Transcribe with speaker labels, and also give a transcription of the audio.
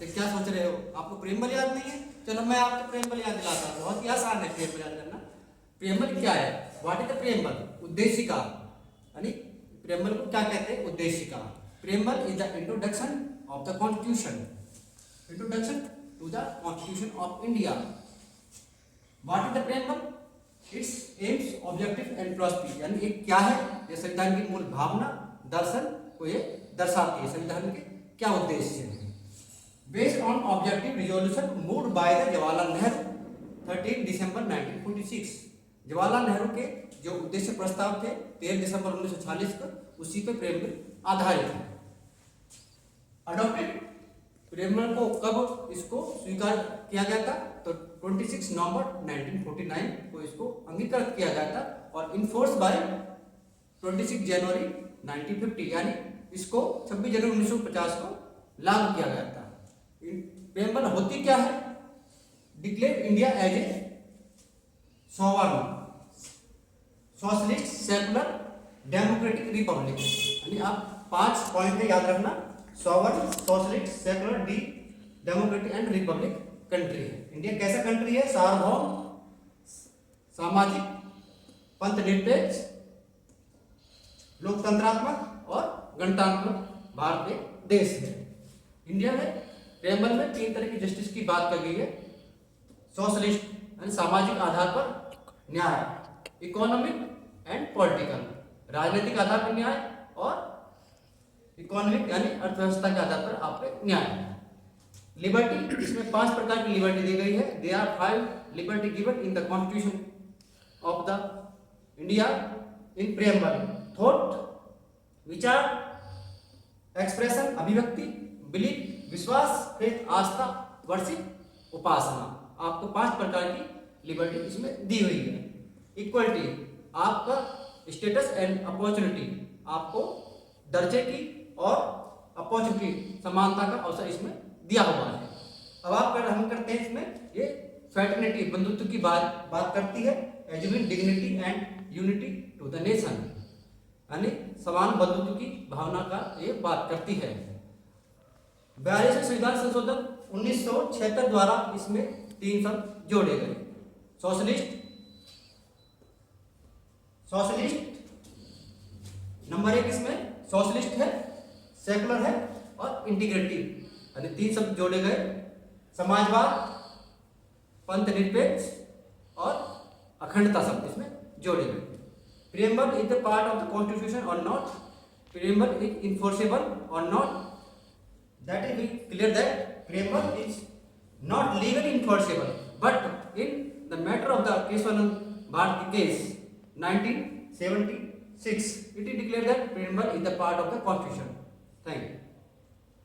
Speaker 1: ये क्या सोच रहे हो, आपको प्रेमबल याद नहीं है? चलो मैं आपको प्रेमबल याद दिलाता हूँ, बहुत ही आसान है प्रेमबल याद करना। प्रेमबल क्या है? What is the preamble? उद्देशिका, यानी प्रेमबल को क्या कहते हैं? उद्देशिका। Preamble is the introduction of the constitution, introduction to the constitution of India. What is the preamble? It's aims, objective and philosophy, यानी ये क्या है? ये संविधान की मूल भावना, दर्शन को ये दर्शाती है, संविधान के क्या उद्देश्य है। Based on objective resolution moved by the Jawaharlal Nehru 13 दिसंबर 1946, जवाहरलाल नेहरू के जो उद्देश्य प्रस्ताव थे 13 दिसंबर 1946 को, उसी पे प्रेमबल आधारित है। अडॉप्टेड, प्रेमबल को कब इसको स्वीकार किया गया था? तो 26 नवंबर 1949 को इसको अंगीकृत किया गया था और इन्फोर्स बाय 26 जनवरी 1950, यानी इसको 26 जनवरी 1950 को लागू किया गया था। प्रेमबल होती क्या है? Declare India as a sovereign socialist secular democratic republic, यानी आप 5 पॉइंट है याद रखना। Sovereign, socialist, secular, democratic and republic country है। इंडिया कैसा कंट्री है? सार्वभौम, सामाजिक, पंथनिरपेक्ष, लोकतंत्रात्मक और गणतंत्रात्मक भारत एक देश है। इंडिया में प्रेमबल में 3 तरह की जस्टिस की बात की गई है। सोशलिस्ट यानी सामाजिक आधार पर न्याय, इकोनॉमिक एंड पॉलिटिकल, राजनीतिक आधार पर न्याय, और इकोनॉमिक यानी अर्थव्यवस्था के आधार पर आपके न्याय। लिबर्टी, इसमें 5 प्रकार की लिबर्टी दी गई है। They are 5 liberty given in the constitution of the India in preamble. Thought, विचार, एक्सप्रेशन, अभिव्यक्ति, बिलीफ, विश्वास, फेथ, आस्था, वर्शिप, उपासना। आपको 5 प्रकार की लिबर्टी इसमें दी हुई है। इक्वलिटी, आपका स्टेटस एंड अपॉर्चुनिटी, आपको दर्जे की और अपॉर्चुनिटी, समानता का अवसर इसमें दिया हुआ है। अब हम करते हैं इसमें ये फ्रेटर्निटी, बंधुत्व की बात करती है। Assuring dignity and unity to the nation, यानी समान बंधुत्व की भावना का ये बात करती है। 42वें संविधान संशोधन 1976 द्वारा इसमें 3 शब्द जोड़े गए। सोशलिस्ट, नंबर 1 इसमें सोशलिस्ट है, सेकुलर है और इंटीग्रेटिव, यानी 3 शब्द जोड़े गए। समाजवाद, पंथनिरपेक्ष और अखंडता शब्द इसमें जोड़े गए। Preamble is the part of the constitution और नॉट, प्रेमबल इज इन्फोर्सेबल और not, that is we clear that preamble is not legally enforceable, but in the matter of the Keshavanand Bharati case 1976 it is declared that preamble is the part of the constitution. Thank you.